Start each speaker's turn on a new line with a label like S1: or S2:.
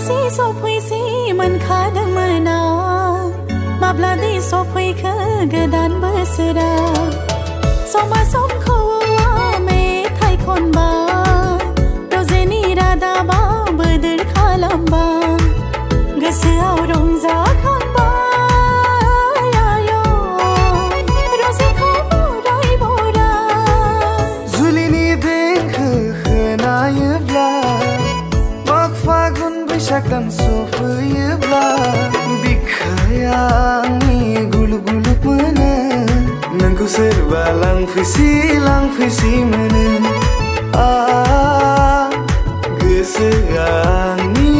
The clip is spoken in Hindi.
S1: सफैसै मोनखादोंमोन आं माब्लादि सफैखो गोदान बोसोरा समा समखौ मेथाइ खनबा रजेनि रादाबा बोदोर खालामबा गोसोआव रंजाखांबाय आय' रजेखौ बराय बराय
S2: जुलिनि देंखो खोनायोब्ला माग फागुन बैसाग दान सफैयोब्ला बिखाया आंनि गुलुब गुलुब मोनो नोंखौ सोरबा लांफैसि मोनो गोसोआ आंनि